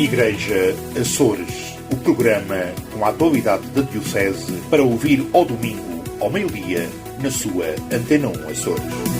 Igreja Açores, o programa com a atualidade da Diocese para ouvir ao domingo, ao meio-dia, na sua Antena 1 Açores.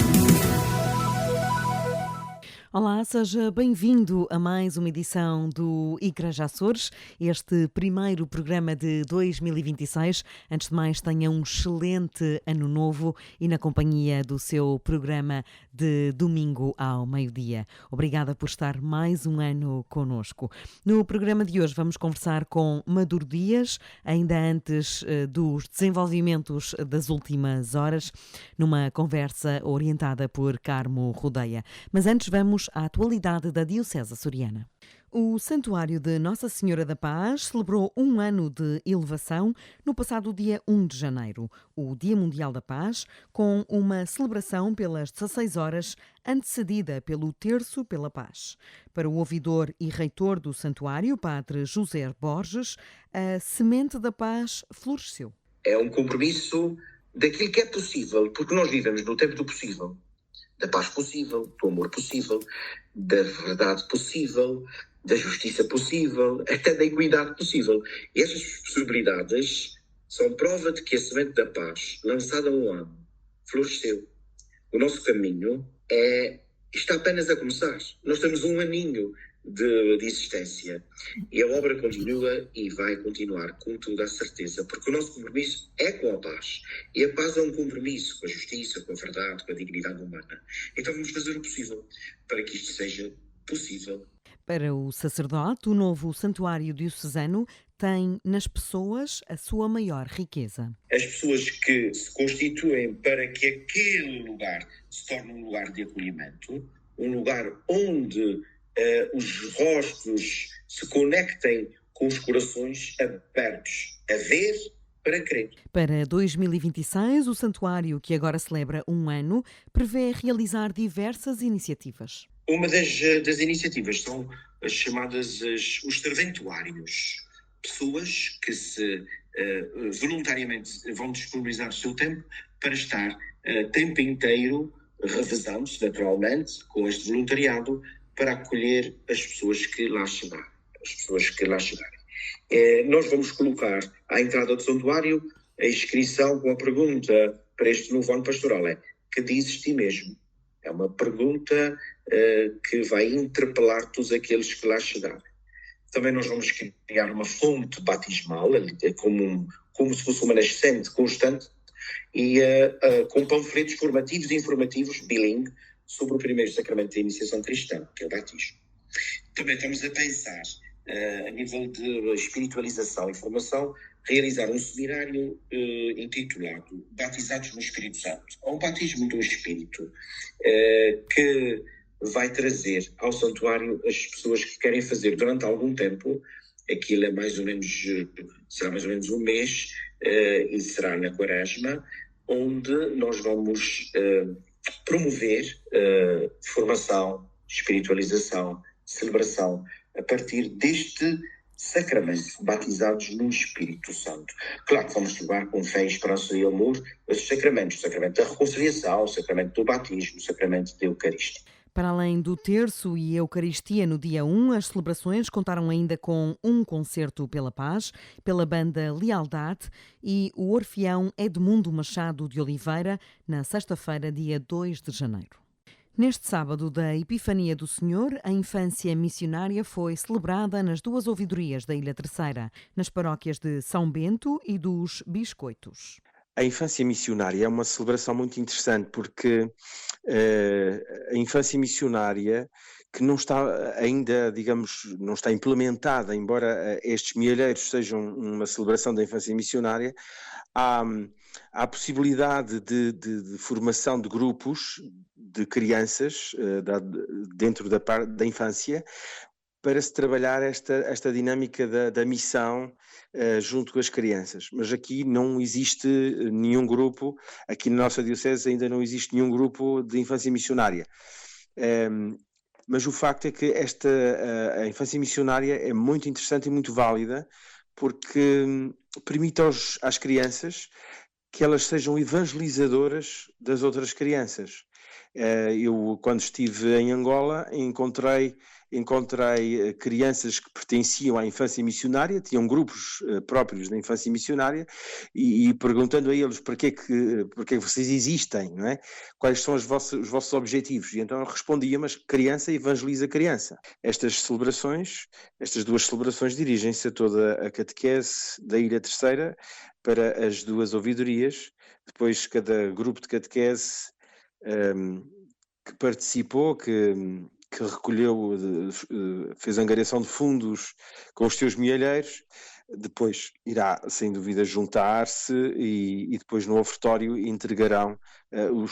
Olá, seja bem-vindo a mais uma edição do Igreja Açores, este primeiro programa de 2026. Antes de mais, tenha um excelente ano novo e na companhia do seu programa de domingo ao meio-dia. Obrigada por estar mais um ano connosco. No programa de hoje vamos conversar com Maduro Dias, ainda antes dos desenvolvimentos das últimas horas, numa conversa orientada por Carmo Rodeia. Mas antes vamos à atualidade da Diocese Açoriana. O Santuário de Nossa Senhora da Paz celebrou um ano de elevação no passado dia 1 de janeiro, o Dia Mundial da Paz, com uma celebração pelas 16 horas, antecedida pelo Terço pela Paz. Para o ouvidor e reitor do Santuário, Padre José Borges, a semente da paz floresceu. É um compromisso daquilo que é possível, porque nós vivemos no tempo do possível. Da paz possível, do amor possível, da verdade possível, da justiça possível, até da equidade possível. E essas possibilidades são prova de que a semente da paz, lançada há um ano, floresceu. O nosso caminho está apenas a começar. Nós temos um aninho de existência e a obra continua e vai continuar com toda a certeza, porque o nosso compromisso é com a paz, e a paz é um compromisso com a justiça, com a verdade, com a dignidade humana. Então vamos fazer o possível para que isto seja possível. Para o sacerdote, o novo santuário diocesano tem nas pessoas a sua maior riqueza. As pessoas que se constituem para que aquele lugar se torne um lugar de acolhimento, um lugar onde os rostos se conectem com os corações abertos a ver para crer. Para 2026, o santuário, que agora celebra um ano, prevê realizar diversas iniciativas. Uma das iniciativas são as chamadas os serventuários. Pessoas que se voluntariamente vão disponibilizar o seu tempo para estar tempo inteiro revezando-se naturalmente com este voluntariado para acolher as pessoas que lá chegarem. Nós vamos colocar à entrada do santuário a inscrição com a pergunta para este novo ano pastoral: que dizes ti mesmo? É uma pergunta que vai interpelar todos aqueles que lá chegarem. Também nós vamos criar uma fonte batismal, como se fosse uma nascente constante, e com panfletos formativos e informativos bilingue sobre o primeiro sacramento da iniciação cristã, que é o batismo. Também estamos a pensar, a nível de espiritualização e formação, realizar um seminário intitulado Batizados no Espírito Santo, ou um batismo do Espírito, que vai trazer ao santuário as pessoas que querem fazer durante algum tempo. Aquilo será mais ou menos um mês, e será na Quaresma, onde nós vamos promover formação, espiritualização, celebração a partir deste sacramento, batizados no Espírito Santo. Claro que vamos celebrar com fé, esperança e amor esses sacramentos: o sacramento da reconciliação, o sacramento do batismo, o sacramento da Eucaristia. Para além do terço e Eucaristia no dia 1, as celebrações contaram ainda com um concerto pela paz, pela banda Lealdade e o Orfeão Edmundo Machado de Oliveira, na sexta-feira, dia 2 de janeiro. Neste sábado da Epifania do Senhor, a infância missionária foi celebrada nas duas ouvidorias da Ilha Terceira, nas paróquias de São Bento e dos Biscoitos. A infância missionária é uma celebração muito interessante, porque a infância missionária, que não está ainda, não está implementada, embora estes milheiros sejam uma celebração da infância missionária, há a possibilidade de formação de grupos de crianças dentro da infância, para se trabalhar esta dinâmica da missão junto com as crianças. Mas aqui não existe nenhum grupo, aqui na nossa diocese ainda não existe nenhum grupo de infância missionária. Mas o facto é que a infância missionária é muito interessante e muito válida, porque permite às crianças que elas sejam evangelizadoras das outras crianças. Eu, quando estive em Angola, encontrei crianças que pertenciam à infância missionária, tinham grupos próprios da infância missionária, e perguntando a eles porque é que vocês existem, não é? Quais são os vossos objetivos? E então eu respondia, mas criança evangeliza criança. Estas duas celebrações dirigem-se a toda a catequese da Ilha Terceira para as duas ouvidorias. Depois cada grupo de catequese que participou, que recolheu, fez angariação de fundos com os seus mielheiros, depois irá, sem dúvida, juntar-se e depois no ofertório entregarão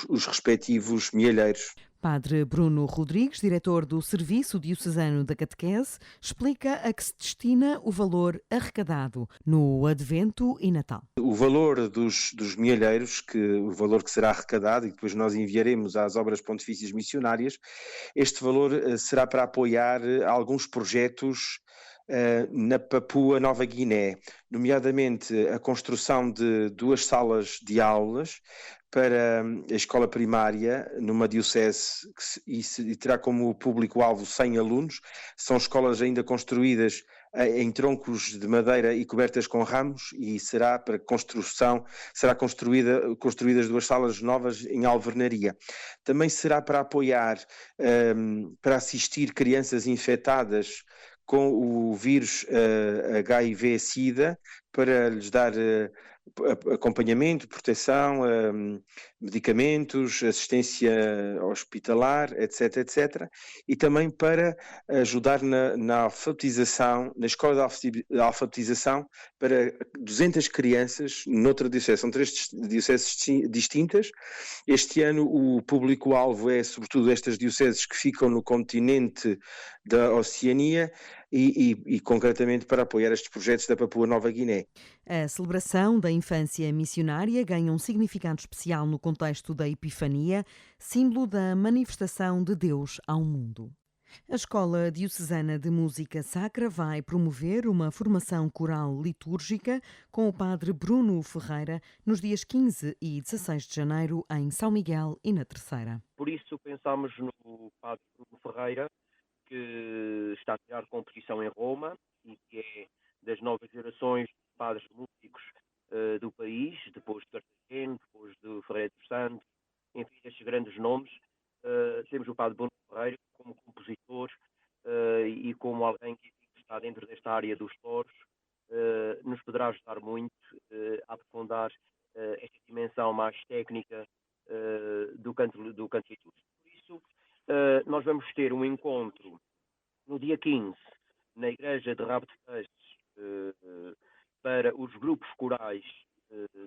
os respectivos mielheiros. Padre Bruno Rodrigues, diretor do Serviço Diocesano da Catequese, explica a que se destina o valor arrecadado no Advento e Natal. O valor dos mielheiros, o valor que será arrecadado e depois nós enviaremos às obras pontifícias missionárias, este valor será para apoiar alguns projetos na Papua Nova Guiné, nomeadamente a construção de 2 salas de aulas para a escola primária numa diocese e terá como público-alvo 100 alunos. São escolas ainda construídas em troncos de madeira e cobertas com ramos, e será para construídas 2 salas novas em alvenaria. Também será para apoiar, para assistir crianças infectadas com o vírus HIV-Sida, para lhes dar acompanhamento, proteção, medicamentos, assistência hospitalar, etc., etc. E também para ajudar na alfabetização, na escola de alfabetização para 200 crianças noutra diocese. São 3 dioceses distintas. Este ano o público-alvo é sobretudo estas dioceses que ficam no continente da Oceania e concretamente para apoiar estes projetos da Papua Nova Guiné. A celebração da infância missionária ganha um significado especial no contexto da Epifania, símbolo da manifestação de Deus ao mundo. A Escola Diocesana de Música Sacra vai promover uma formação coral litúrgica com o padre Bruno Ferreira nos dias 15 e 16 de janeiro em São Miguel e na Terceira. Por isso pensámos no padre Bruno Ferreira, que está a tirar competição em Roma e que é das novas gerações de padres músicos do país, depois de Cartagena, depois de Ferreira dos Santos, enfim, estes grandes nomes. Temos o padre Bruno Ferreira como compositor e como alguém que está dentro desta área dos coros, nos poderá ajudar muito a aprofundar esta dimensão mais técnica do canto litúrgico. Por isso, nós vamos ter um encontro no dia 15, na Igreja de Rabo de Peixes, para os grupos corais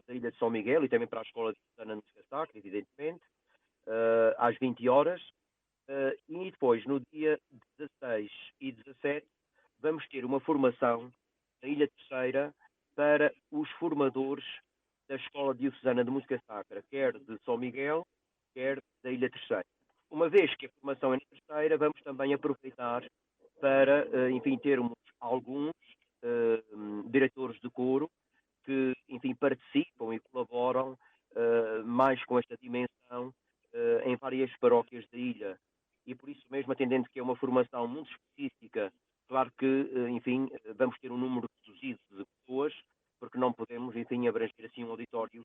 da Ilha de São Miguel e também para a Escola Diocesana de Música Sacra, evidentemente, às 20 horas. E depois, no dia 16 e 17, vamos ter uma formação na Ilha Terceira para os formadores da Escola Diocesana de Música Sacra, quer de São Miguel, quer da Ilha Terceira. Uma vez que a formação é na Terceira, vamos também aproveitar para, enfim, termos alguns diretores de coro que, enfim, participam e colaboram mais com esta dimensão em várias paróquias da ilha. E por isso mesmo, atendendo que é uma formação muito específica, claro que, enfim, vamos ter um número reduzido de pessoas, porque não podemos, enfim, abranger assim um auditório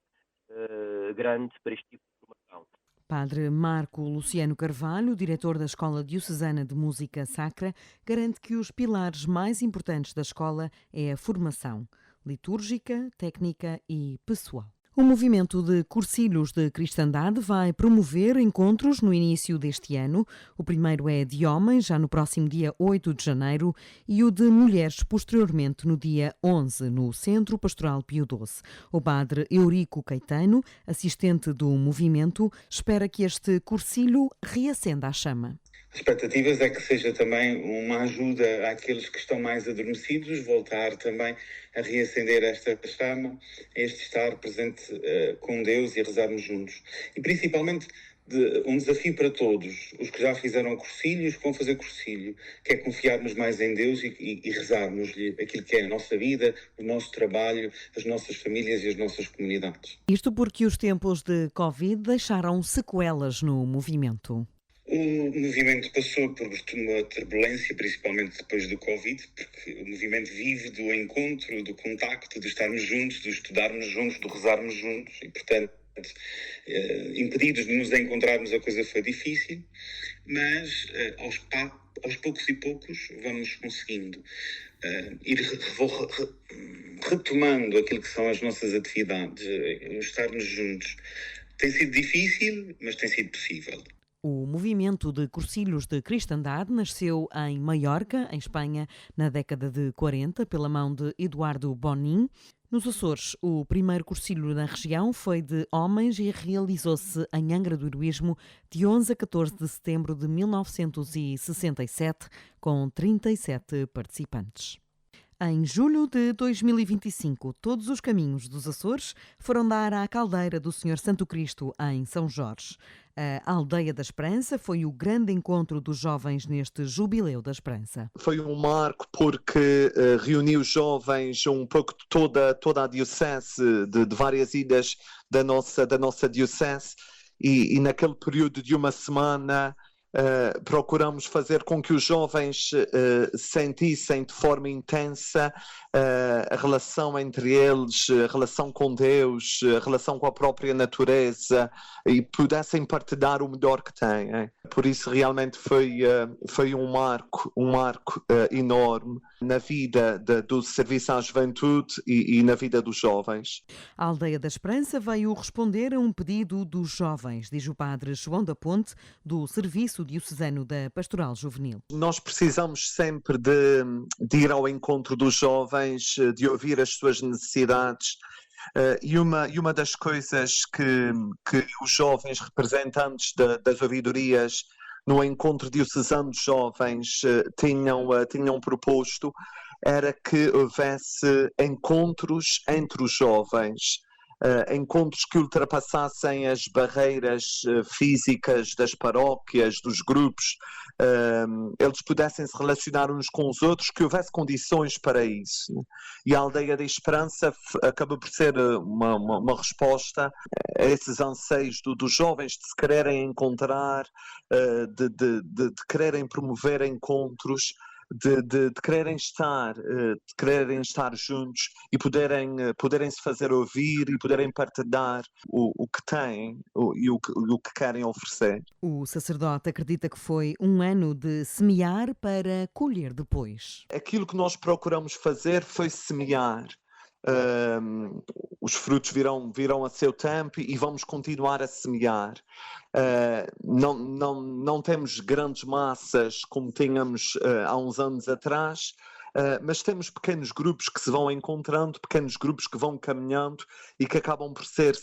grande para este tipo de formação. Padre Marco Luciano Carvalho, diretor da Escola Diocesana de Música Sacra, garante que os pilares mais importantes da escola é a formação litúrgica, técnica e pessoal. O movimento de cursilhos de cristandade vai promover encontros no início deste ano. O primeiro é de homens, já no próximo dia 8 de janeiro, e o de mulheres, posteriormente, no dia 11, no Centro Pastoral Pio XII. O padre Eurico Caetano, assistente do movimento, espera que este cursilho reacenda a chama. As expectativas é que seja também uma ajuda àqueles que estão mais adormecidos, voltar também a reacender esta chama, este estar presente com Deus e a rezarmos juntos. E principalmente um desafio para todos, os que já fizeram cursilho e os que vão fazer cursilho, que é confiarmos mais em Deus e rezarmos-lhe aquilo que é a nossa vida, o nosso trabalho, as nossas famílias e as nossas comunidades. Isto porque os tempos de Covid deixaram sequelas no movimento. O movimento passou por uma turbulência, principalmente depois do Covid, porque o movimento vive do encontro, do contacto, de estarmos juntos, de estudarmos juntos, de rezarmos juntos e, portanto, impedidos de nos encontrarmos, a coisa foi difícil, mas aos poucos e poucos vamos conseguindo ir retomando aquilo que são as nossas atividades, estarmos juntos. Tem sido difícil, mas tem sido possível. O movimento de cursilhos de cristandade nasceu em Maiorca, em Espanha, na década de 40, pela mão de Eduardo Bonin. Nos Açores, o primeiro cursilho na região foi de homens e realizou-se em Angra do Heroísmo de 11 a 14 de setembro de 1967, com 37 participantes. Em julho de 2025, todos os caminhos dos Açores foram dar à caldeira do Senhor Santo Cristo, em São Jorge. A Aldeia da Esperança foi o grande encontro dos jovens neste Jubileu da Esperança. Foi um marco porque reuniu jovens um pouco de toda a diocese, de várias ilhas da nossa diocese, e naquele período de uma semana procuramos fazer com que os jovens sentissem de forma intensa a relação entre eles, a relação com Deus, a relação com a própria natureza, e pudessem partilhar o melhor que têm. Por isso realmente foi um marco enorme na vida do serviço à juventude e na vida dos jovens. A Aldeia da Esperança veio responder a um pedido dos jovens, diz o padre João da Ponte, do Serviço Diocesano da Pastoral Juvenil. Nós precisamos sempre de ir ao encontro dos jovens, de ouvir as suas necessidades, e uma das coisas que os jovens representantes das ouvidorias no encontro diocesano de jovens tinham proposto era que houvesse encontros entre os jovens, encontros que ultrapassassem as barreiras físicas das paróquias, dos grupos, eles pudessem se relacionar uns com os outros, que houvesse condições para isso. E a Aldeia da Esperança acaba por ser uma resposta a esses anseios dos jovens de se quererem encontrar, de quererem promover encontros, de quererem estar juntos e poderem se fazer ouvir e poderem partilhar o que têm e o que querem oferecer. O sacerdote acredita que foi um ano de semear para colher depois. Aquilo que nós procuramos fazer foi semear. Os frutos virão a seu tempo e vamos continuar a semear. Não temos grandes massas como tínhamos há uns anos atrás, mas temos pequenos grupos que se vão encontrando, pequenos grupos que vão caminhando e que acabam por ser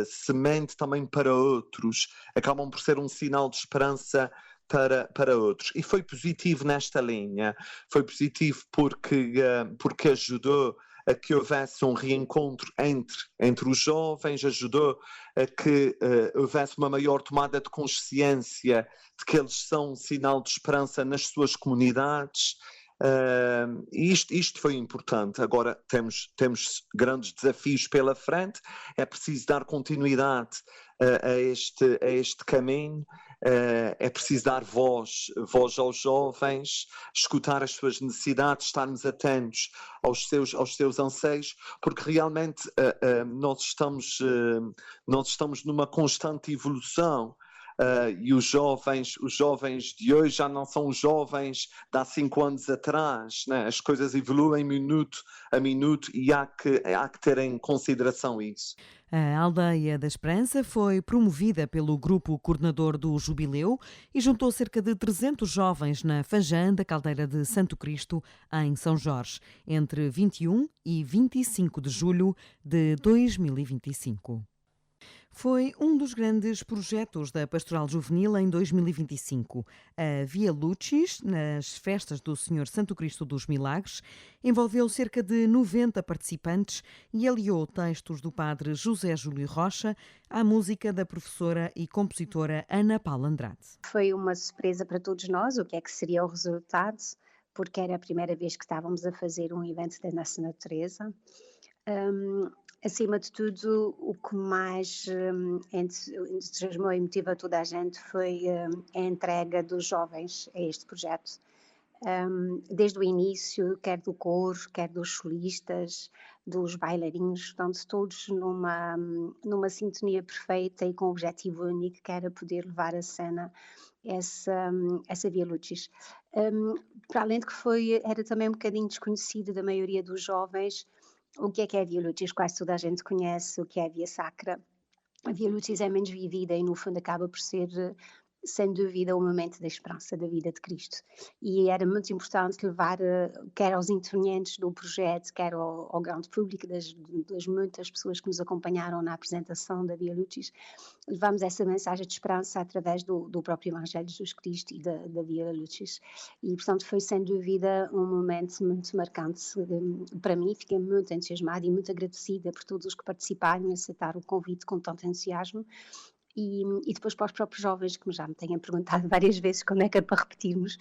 semente também para outros, acabam por ser um sinal de esperança para outros. E foi positivo nesta linha, foi positivo porque ajudou a que houvesse um reencontro entre os jovens, ajudou a que houvesse uma maior tomada de consciência de que eles são um sinal de esperança nas suas comunidades. E isto foi importante. Agora temos grandes desafios pela frente, é preciso dar continuidade a este caminho, é preciso dar voz aos jovens, escutar as suas necessidades, estarmos atentos aos seus anseios, porque realmente nós estamos numa constante evolução. E os jovens de hoje já não são os jovens de há 5 anos atrás, né? As coisas evoluem minuto a minuto e há que ter em consideração isso. A Aldeia da Esperança foi promovida pelo grupo coordenador do Jubileu e juntou cerca de 300 jovens na Fajã da Caldeira de Santo Cristo, em São Jorge, entre 21 e 25 de julho de 2025. Foi um dos grandes projetos da Pastoral Juvenil em 2025. A Via Lucis, nas festas do Senhor Santo Cristo dos Milagres, envolveu cerca de 90 participantes e aliou textos do padre José Júlio Rocha à música da professora e compositora Ana Paula Andrade. Foi uma surpresa para todos nós o que é que seria o resultado, porque era a primeira vez que estávamos a fazer um evento dessa natureza. Acima de tudo, o que mais entusiasmou e motivou toda a gente foi a entrega dos jovens a este projeto. Desde o início, quer do coro, quer dos solistas, dos bailarinos, estão todos numa sintonia perfeita e com um objetivo único, que era poder levar a cena essa Via Lucis. Para além de que era também um bocadinho desconhecido da maioria dos jovens o que é a Via Lucis, quase toda a gente conhece o que é a Via Sacra. A Via Lucis é menos vivida e no fundo acaba por ser, sem dúvida, o momento da esperança da vida de Cristo. E era muito importante levar, quer aos intervenientes do projeto, quer ao grande público, das muitas pessoas que nos acompanharam na apresentação da Via Lucis, levamos essa mensagem de esperança através do próprio Evangelho de Jesus Cristo e da Via Lucis. E, portanto, foi sem dúvida um momento muito marcante para mim. Fiquei muito entusiasmada e muito agradecida por todos os que participaram e aceitaram o convite com tanto entusiasmo. E depois para os próprios jovens, que já me têm perguntado várias vezes quando é que é para repetirmos,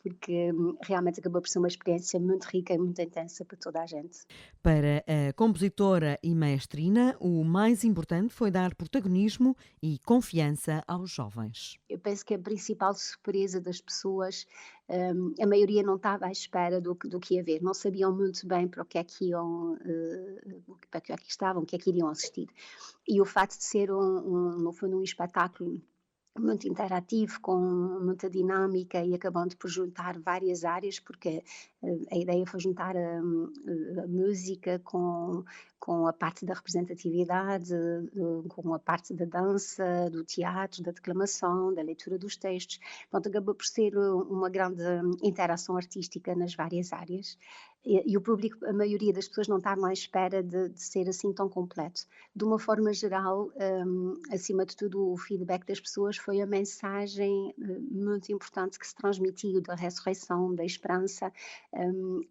porque realmente acabou por ser uma experiência muito rica e muito intensa para toda a gente. Para a compositora e maestrina, o mais importante foi dar protagonismo e confiança aos jovens. Eu penso que a principal surpresa das pessoas, a maioria não estava à espera do que ia ver, não sabiam muito bem para o que é que iam, para o que é que estavam, o que é que iriam assistir. E o facto de ser no fundo um espetáculo muito interativo, com muita dinâmica e acabando por juntar várias áreas, porque a ideia foi juntar a música com a parte da representatividade, com a parte da dança, do teatro, da declamação, da leitura dos textos. Portanto, acabou por ser uma grande interação artística nas várias áreas. E o público, a maioria das pessoas não estavam à espera de ser assim tão completo. De uma forma geral, acima de tudo, o feedback das pessoas foi a mensagem muito importante que se transmitiu da ressurreição, da esperança,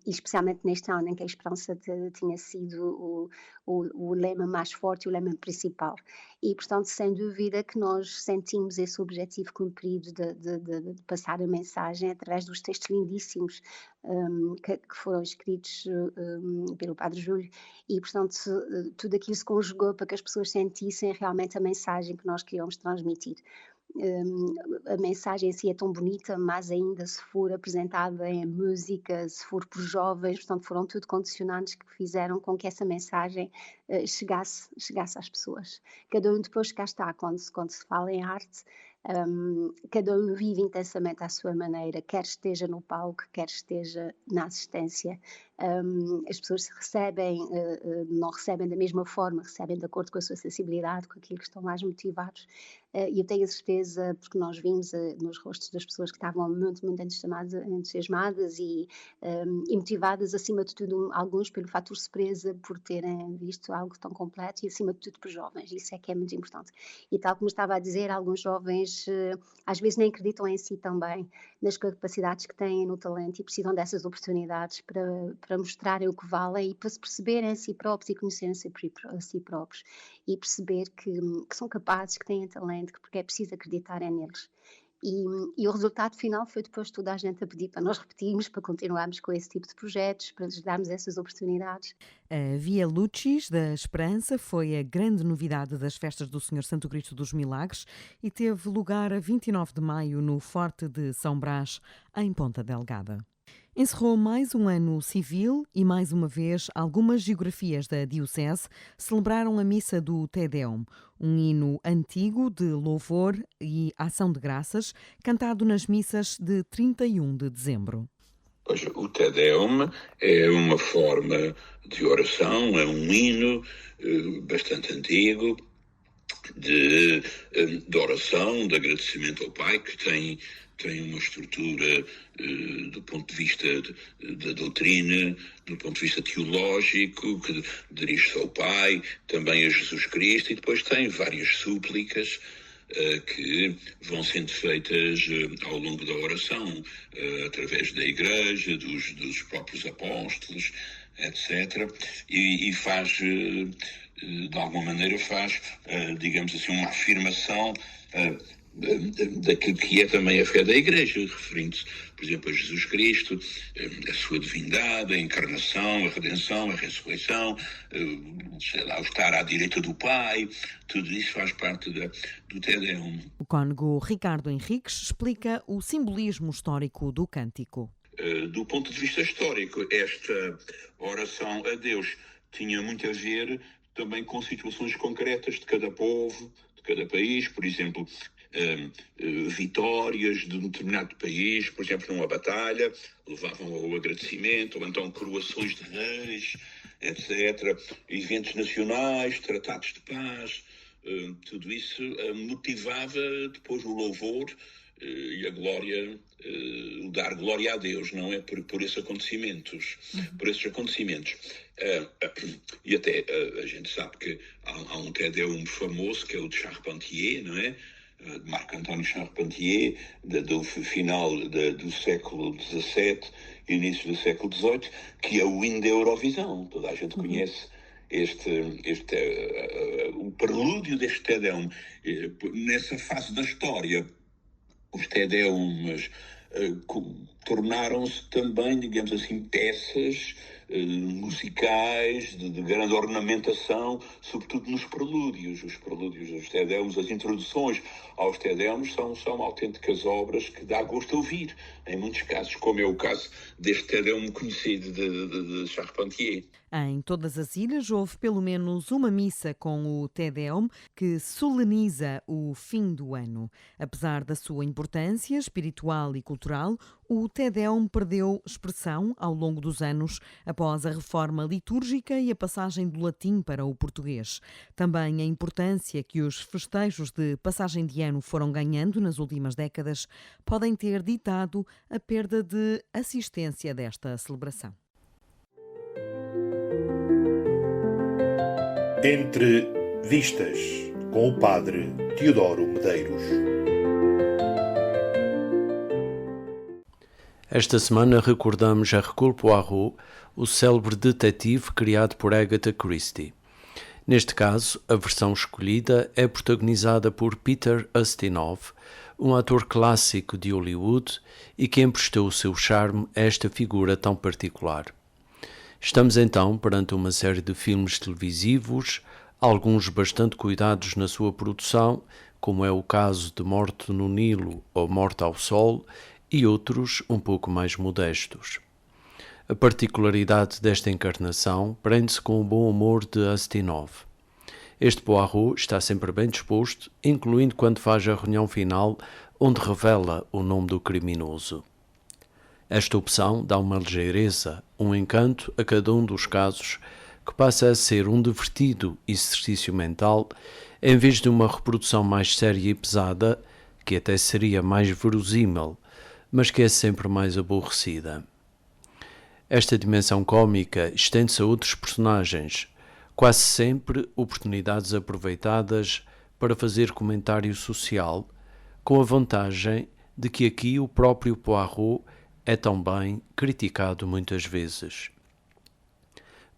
e especialmente neste ano em que a esperança tinha sido o lema mais forte, o lema principal. E, portanto, sem dúvida que nós sentimos esse objetivo cumprido de passar a mensagem através dos textos lindíssimos que foram escritos pelo Padre Júlio, e, portanto, tudo aquilo se conjugou para que as pessoas sentissem realmente a mensagem que nós queríamos transmitir. A mensagem em si é tão bonita, mas ainda se for apresentada em música, se for por jovens, portanto foram tudo condicionantes que fizeram com que essa mensagem chegasse às pessoas. Cada um depois cá está, quando se fala em arte, cada um vive intensamente à sua maneira, quer esteja no palco, quer esteja na assistência. As pessoas não recebem da mesma forma, recebem de acordo com a sua sensibilidade, com aquilo que estão mais motivados. E eu tenho a certeza, porque nós vimos nos rostos das pessoas que estavam muito, muito entusiasmadas e motivadas, acima de tudo, alguns pelo fator surpresa, por terem visto algo tão completo, e acima de tudo por jovens. Isso é que é muito importante. E tal como estava a dizer, alguns jovens às vezes nem acreditam em si também, nas capacidades que têm, no talento, e precisam dessas oportunidades para mostrarem o que valem e para se perceberem a si próprios e conhecerem a si próprios e perceber que são capazes, que têm talento, porque é preciso acreditarem neles. E o resultado final foi depois toda a gente a pedir para nós repetirmos, para continuarmos com esse tipo de projetos, para lhes darmos essas oportunidades. A Via Lucis da Esperança foi a grande novidade das festas do Senhor Santo Cristo dos Milagres e teve lugar a 29 de maio no Forte de São Brás, em Ponta Delgada. Encerrou mais um ano civil e, mais uma vez, algumas geografias da Diocese celebraram a missa do Te Deum, um hino antigo de louvor e ação de graças, cantado nas missas de 31 de dezembro. Pois, o Te Deum é uma forma de oração, é um hino bastante antigo, de oração, de agradecimento ao Pai, que tem tem uma estrutura do ponto de vista da doutrina, do ponto de vista teológico, que dirige-se ao Pai, também a Jesus Cristo, e depois tem várias súplicas que vão sendo feitas ao longo da oração, através da Igreja, dos próprios apóstolos, etc. E faz, de alguma maneira, digamos assim, uma afirmação daquilo que é também a fé da Igreja, referindo-se, por exemplo, a Jesus Cristo, a sua divindade, a encarnação, a redenção, a ressurreição, o estar à direita do Pai, tudo isso faz parte do Te Deum. O cônego Ricardo Henriques explica o simbolismo histórico do cântico. Do ponto de vista histórico, esta oração a Deus tinha muito a ver também com situações concretas de cada povo, de cada país, por exemplo, vitórias de um determinado país, por exemplo, numa batalha, levavam ao agradecimento, ou então coroações de reis, etc. Eventos nacionais, tratados de paz, tudo isso motivava depois o louvor e a glória, o dar glória a Deus, não é? Por esses acontecimentos. Por esses acontecimentos. E até a gente sabe que há um Te Deum famoso, que é o de Charpentier, não é? De Marc-Antoine Charpentier, do final do século XVII e início do século XVIII, que é o hino da Eurovisão. Toda a gente conhece o prelúdio deste Te Deum. Nessa fase da história, os Te Deums tornaram-se também, digamos assim, peças musicais de grande ornamentação, sobretudo nos prelúdios. Os prelúdios dos Te Deums, as introduções aos Te Deums são autênticas obras que dá gosto a ouvir, em muitos casos, como é o caso deste Te Deum conhecido de Charpentier. Em todas as ilhas houve pelo menos uma missa com o Te Deum que soleniza o fim do ano. Apesar da sua importância espiritual e cultural, o Te Deum perdeu expressão ao longo dos anos após a reforma litúrgica e a passagem do latim para o português. Também a importância que os festejos de passagem de ano foram ganhando nas últimas décadas podem ter ditado a perda de assistência desta celebração. Entre Vistas, com o padre Teodoro Medeiros. Esta semana recordamos Hercule Poirot, o célebre detetive criado por Agatha Christie. Neste caso, a versão escolhida é protagonizada por Peter Ustinov, um ator clássico de Hollywood e que emprestou o seu charme a esta figura tão particular. Estamos então perante uma série de filmes televisivos, alguns bastante cuidados na sua produção, como é o caso de Morte no Nilo ou Morte ao Sol, e outros um pouco mais modestos. A particularidade desta encarnação prende-se com o bom humor de Ustinov. Este Poirot está sempre bem disposto, incluindo quando faz a reunião final, onde revela o nome do criminoso. Esta opção dá uma ligeireza, um encanto a cada um dos casos, que passa a ser um divertido exercício mental, em vez de uma reprodução mais séria e pesada, que até seria mais verosímil, mas que é sempre mais aborrecida. Esta dimensão cómica estende-se a outros personagens, quase sempre oportunidades aproveitadas para fazer comentário social, com a vantagem de que aqui o próprio Poirot é também criticado muitas vezes.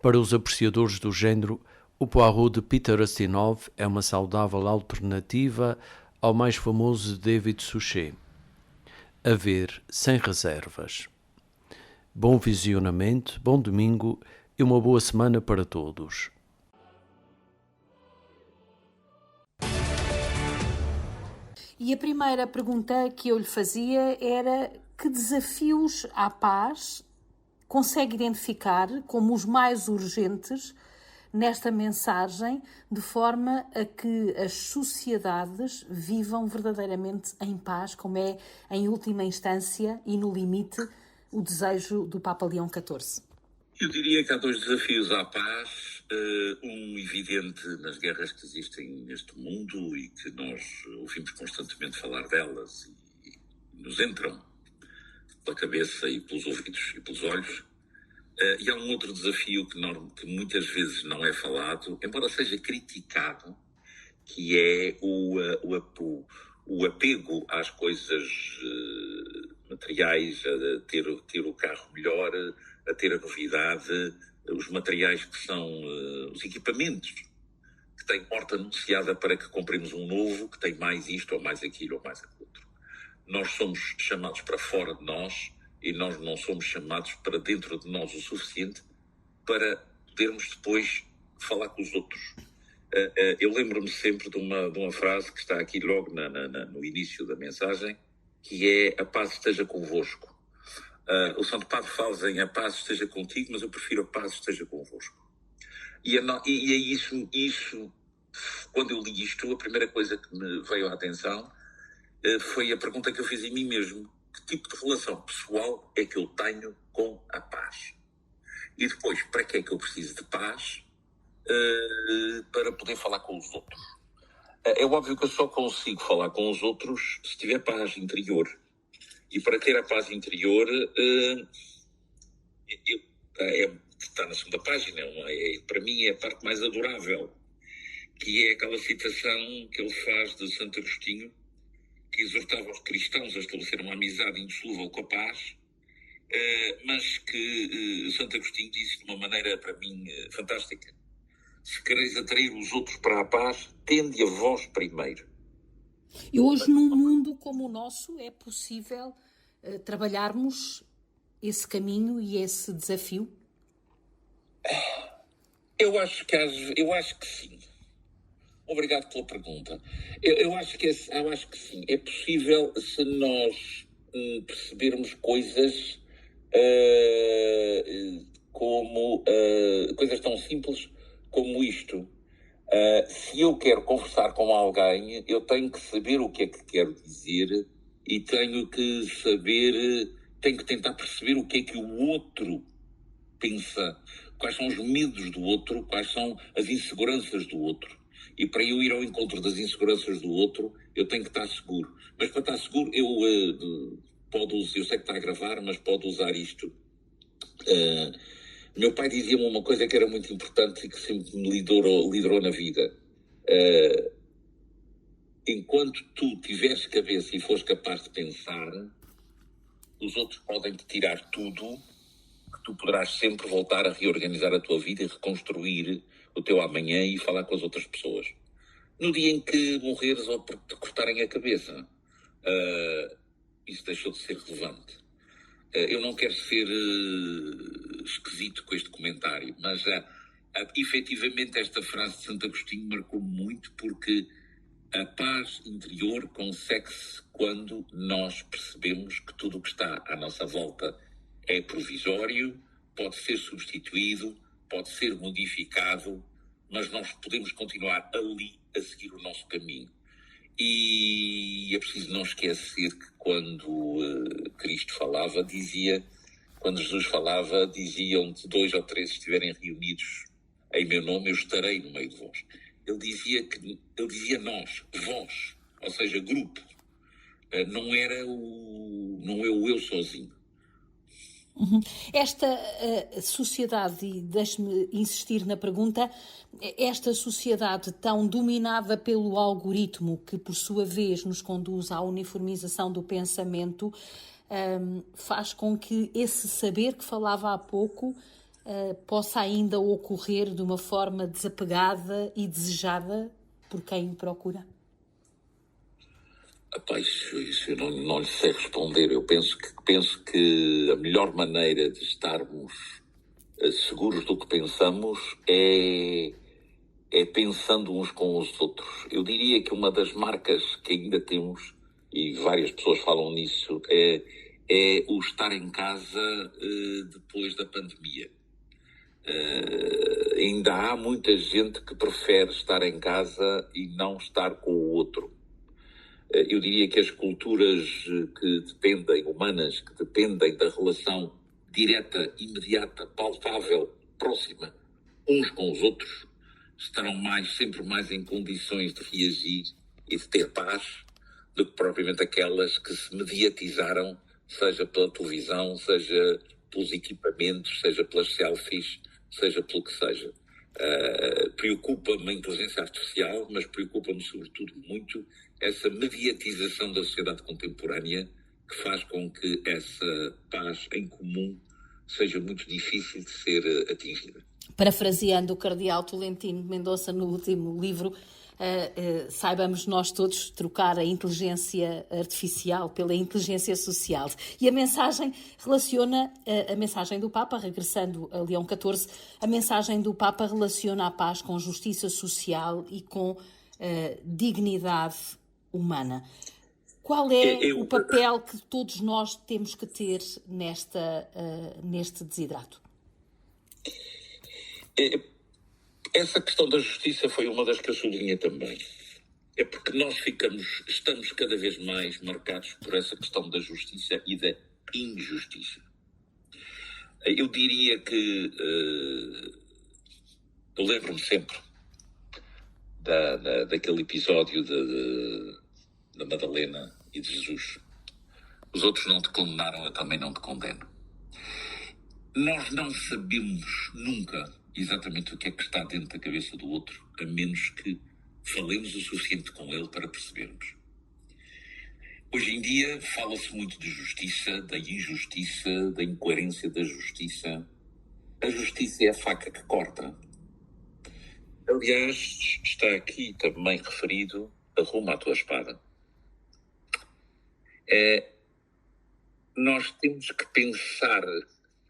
Para os apreciadores do género, o Poirot de Peter Ustinov é uma saudável alternativa ao mais famoso de David Suchet. A ver sem reservas. Bom visionamento, bom domingo e uma boa semana para todos. E a primeira pergunta que eu lhe fazia era: que desafios à paz consegue identificar como os mais urgentes nesta mensagem, de forma a que as sociedades vivam verdadeiramente em paz, como é, em última instância e no limite, o desejo do Papa Leão XIV? Eu diria que há dois desafios à paz. Um evidente nas guerras que existem neste mundo e que nós ouvimos constantemente falar delas, e nos entram pela cabeça e pelos ouvidos e pelos olhos. E há um outro desafio que muitas vezes não é falado, embora seja criticado, que é o apego às coisas materiais, a ter o carro melhor, a ter a novidade, os materiais que são os equipamentos, que têm porta anunciada para que compremos um novo, que tem mais isto, ou mais aquilo, ou mais aquilo outro. Nós somos chamados para fora de nós e nós não somos chamados para dentro de nós o suficiente para podermos depois falar com os outros. Eu lembro-me sempre de uma frase que está aqui logo no início da mensagem, que é: a paz esteja convosco. O Santo Padre fala em a paz esteja contigo, mas eu prefiro a paz esteja convosco. E é isso, quando eu li isto, a primeira coisa que me veio à atenção foi a pergunta que eu fiz em mim mesmo: que tipo de relação pessoal é que eu tenho com a paz? E depois, para que é que eu preciso de paz? Para poder falar com os outros. É óbvio que eu só consigo falar com os outros se tiver paz interior. E para ter a paz interior, está na segunda página, para mim é a parte mais adorável, que é aquela citação que ele faz de Santo Agostinho, que exortava os cristãos a estabelecer uma amizade indissolúvel com a paz, mas que Santo Agostinho disse de uma maneira, para mim, fantástica: se quereis atrair os outros para a paz, tende a vós primeiro. E hoje, num mundo como o nosso, é possível trabalharmos esse caminho e esse desafio? Eu acho que sim. Obrigado pela pergunta. Eu acho que sim. É possível se nós percebermos coisas como coisas tão simples como isto. Se eu quero conversar com alguém, eu tenho que saber o que é que quero dizer e tenho que tentar perceber o que é que o outro pensa, quais são os medos do outro, quais são as inseguranças do outro. E para eu ir ao encontro das inseguranças do outro, eu tenho que estar seguro. Mas para estar seguro, eu sei que está a gravar, mas pode usar isto. Meu pai dizia-me uma coisa que era muito importante e que sempre me liderou na vida. Enquanto tu tiveres cabeça e fores capaz de pensar, os outros podem te tirar tudo, que tu poderás sempre voltar a reorganizar a tua vida e reconstruir o teu amanhã e falar com as outras pessoas. No dia em que morreres ou por te cortarem a cabeça, isso deixou de ser relevante. Eu não quero ser esquisito com este comentário, mas efetivamente esta frase de Santo Agostinho marcou muito, porque a paz interior consegue-se quando nós percebemos que tudo o que está à nossa volta é provisório, pode ser substituído, pode ser modificado, mas nós podemos continuar ali a seguir o nosso caminho. E é preciso não esquecer que quando Cristo falava, quando Jesus falava, dizia: onde 2 ou 3 estiverem reunidos em meu nome, eu estarei no meio de vós. Ele dizia nós, vós, ou seja, grupo. Não é o eu sozinho. Esta sociedade, e deixe-me insistir na pergunta, esta sociedade tão dominada pelo algoritmo, que por sua vez nos conduz à uniformização do pensamento, faz com que esse saber que falava há pouco possa ainda ocorrer de uma forma desapegada e desejada por quem o procura? Isso eu não lhe sei responder. Eu penso que a melhor maneira de estarmos seguros do que pensamos é pensando uns com os outros. Eu diria que uma das marcas que ainda temos, e várias pessoas falam nisso, é o estar em casa depois da pandemia. Ainda há muita gente que prefere estar em casa e não estar com o outro. Eu diria que as culturas humanas, que dependem da relação direta, imediata, palpável, próxima, uns com os outros, estarão sempre mais em condições de reagir e de ter paz do que propriamente aquelas que se mediatizaram, seja pela televisão, seja pelos equipamentos, seja pelas selfies, seja pelo que seja. Preocupa-me a inteligência artificial, mas preocupa-me sobretudo muito essa mediatização da sociedade contemporânea, que faz com que essa paz em comum seja muito difícil de ser atingida. Parafraseando o cardeal Tolentino de Mendonça no último livro, saibamos nós todos trocar a inteligência artificial pela inteligência social. E a mensagem relaciona, a mensagem do Papa, regressando a Leão XIV, a mensagem do Papa relaciona a paz com justiça social e com dignidade humana. Qual é o papel que todos nós temos que ter neste desidrato? Essa questão da justiça foi uma das que eu sublinhei também. É porque nós estamos cada vez mais marcados por essa questão da justiça e da injustiça. Eu diria que eu lembro-me sempre daquele episódio da Madalena e de Jesus. Os outros não te condenaram, eu também não te condeno. Nós não sabemos nunca exatamente o que é que está dentro da cabeça do outro, a menos que falemos o suficiente com ele para percebermos. Hoje em dia fala-se muito de justiça, da injustiça, da incoerência da justiça. A justiça é a faca que corta. Aliás, está aqui também referido: arruma a tua espada. Nós temos que pensar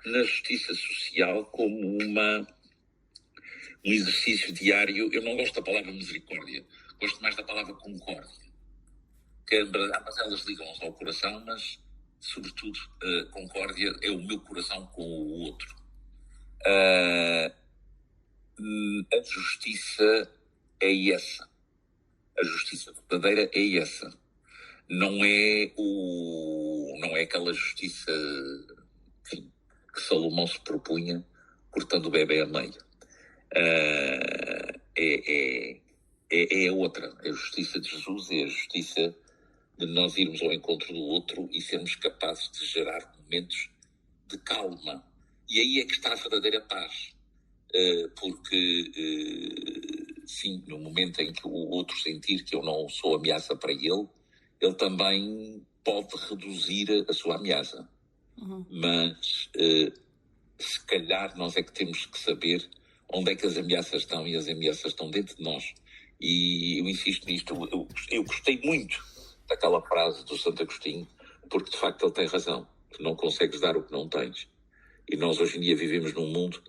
na justiça social como um exercício diário. Eu não gosto da palavra misericórdia, gosto mais da palavra concórdia. Ambas elas ligam-se ao coração, mas, sobretudo, concórdia é o meu coração com o outro. A justiça é essa. A justiça verdadeira é essa. Não é aquela justiça, enfim, que Salomão se propunha, cortando o bebê a meio. É a outra. A justiça de Jesus é a justiça de nós irmos ao encontro do outro e sermos capazes de gerar momentos de calma. E aí é que está a verdadeira paz. Porque, sim, no momento em que o outro sentir que eu não sou ameaça para ele, ele também pode reduzir a sua ameaça. Uhum. Mas, se calhar, nós é que temos que saber onde é que as ameaças estão, e as ameaças estão dentro de nós. E eu insisto nisto. Eu gostei muito daquela frase do Santo Agostinho, porque, de facto, ele tem razão. Tu não consegues dar o que não tens. E nós, hoje em dia, vivemos num mundo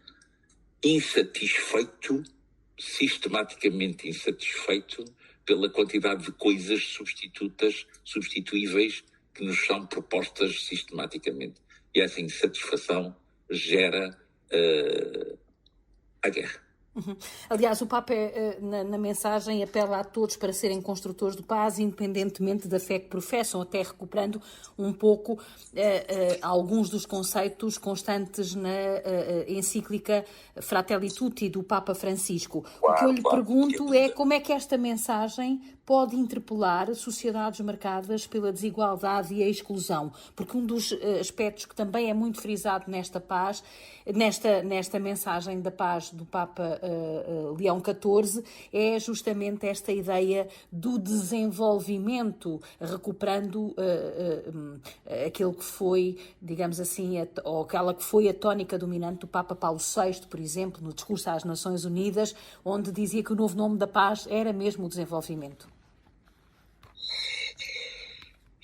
insatisfeito, sistematicamente insatisfeito, pela quantidade de coisas substituíveis que nos são propostas sistematicamente. E essa insatisfação gera a guerra. Uhum. Aliás, o Papa, na mensagem, apela a todos para serem construtores de paz, independentemente da fé que professam, até recuperando um pouco alguns dos conceitos constantes na encíclica Fratelli Tutti do Papa Francisco. O que eu lhe pergunto é como é que esta mensagem pode interpelar sociedades marcadas pela desigualdade e a exclusão, porque um dos aspectos que também é muito frisado nesta paz, nesta mensagem da paz do Papa Leão XIV, é justamente esta ideia do desenvolvimento, recuperando aquilo que foi, digamos assim, ou aquela que foi a tónica dominante do Papa Paulo VI, por exemplo, no discurso às Nações Unidas, onde dizia que o novo nome da paz era mesmo o desenvolvimento.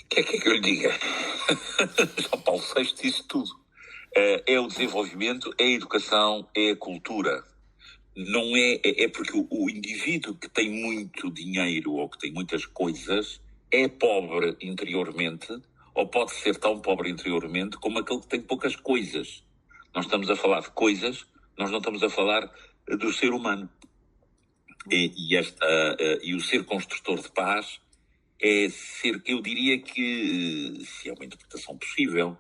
O que é que eu lhe diga? João Paulo VI disse tudo. É o desenvolvimento, é a educação, é a cultura. Não é porque o indivíduo que tem muito dinheiro ou que tem muitas coisas é pobre interiormente, ou pode ser tão pobre interiormente como aquele que tem poucas coisas. Nós estamos a falar de coisas, nós não estamos a falar do ser humano. E o ser construtor de paz é ser, eu diria que, se é uma interpretação possível,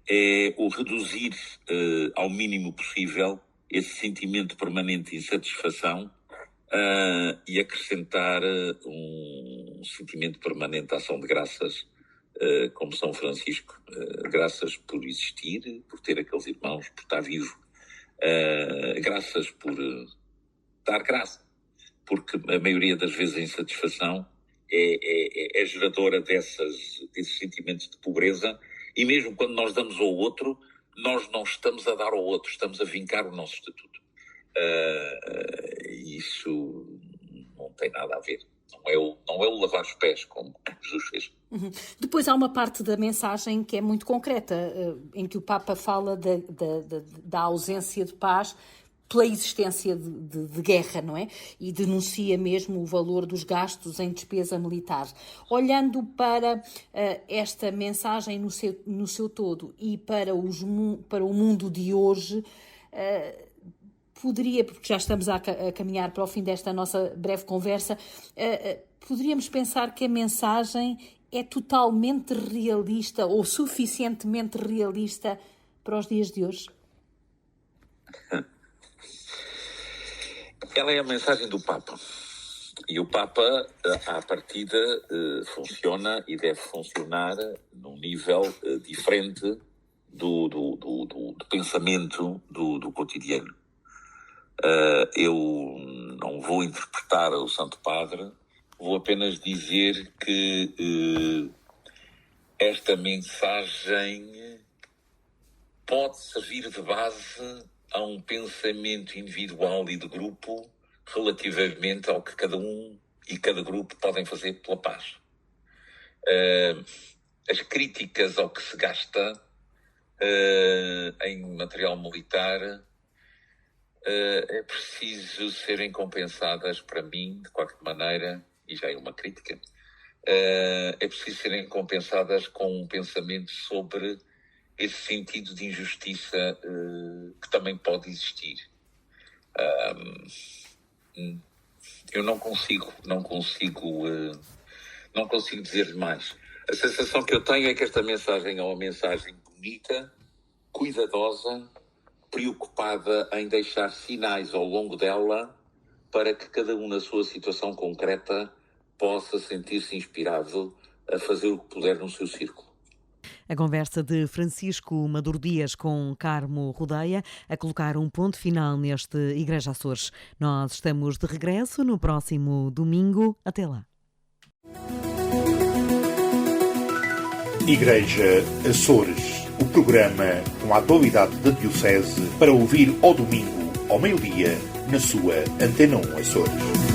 é o reduzir ao mínimo possível esse sentimento permanente de insatisfação e acrescentar um sentimento permanente de ação de graças, como São Francisco. Graças por existir, por ter aqueles irmãos, por estar vivo. Graças por dar graça, porque a maioria das vezes a insatisfação é geradora desses sentimentos de pobreza, e mesmo quando nós damos ao outro, nós não estamos a dar ao outro, estamos a vincar o nosso estatuto. Isso não tem nada a ver. Não é o lavar os pés, como Jesus fez. Uhum. Depois há uma parte da mensagem que é muito concreta, em que o Papa fala da ausência de paz pela existência de guerra, não é? E denuncia mesmo o valor dos gastos em despesa militar. Olhando para esta mensagem no seu todo e para o mundo de hoje, poderia, porque já estamos a caminhar para o fim desta nossa breve conversa, poderíamos pensar que a mensagem é totalmente realista ou suficientemente realista para os dias de hoje? Ela é a mensagem do Papa. E o Papa, à partida, funciona e deve funcionar num nível diferente do pensamento do cotidiano. Eu não vou interpretar o Santo Padre, vou apenas dizer que esta mensagem pode servir de base a um pensamento individual e de grupo relativamente ao que cada um e cada grupo podem fazer pela paz. As críticas ao que se gasta em material militar é preciso serem compensadas, para mim, de qualquer maneira, e já é uma crítica, é preciso serem compensadas com um pensamento sobre esse sentido de injustiça que também pode existir. Eu não consigo dizer mais. A sensação que eu tenho é que esta mensagem é uma mensagem bonita, cuidadosa, preocupada em deixar sinais ao longo dela para que cada um na sua situação concreta possa sentir-se inspirado a fazer o que puder no seu círculo. A conversa de Francisco Maduro Dias com Carmo Rodeia a colocar um ponto final neste Igreja Açores. Nós estamos de regresso no próximo domingo. Até lá. Igreja Açores, o programa com a atualidade da Diocese para ouvir ao domingo, ao meio-dia, na sua Antena 1 Açores.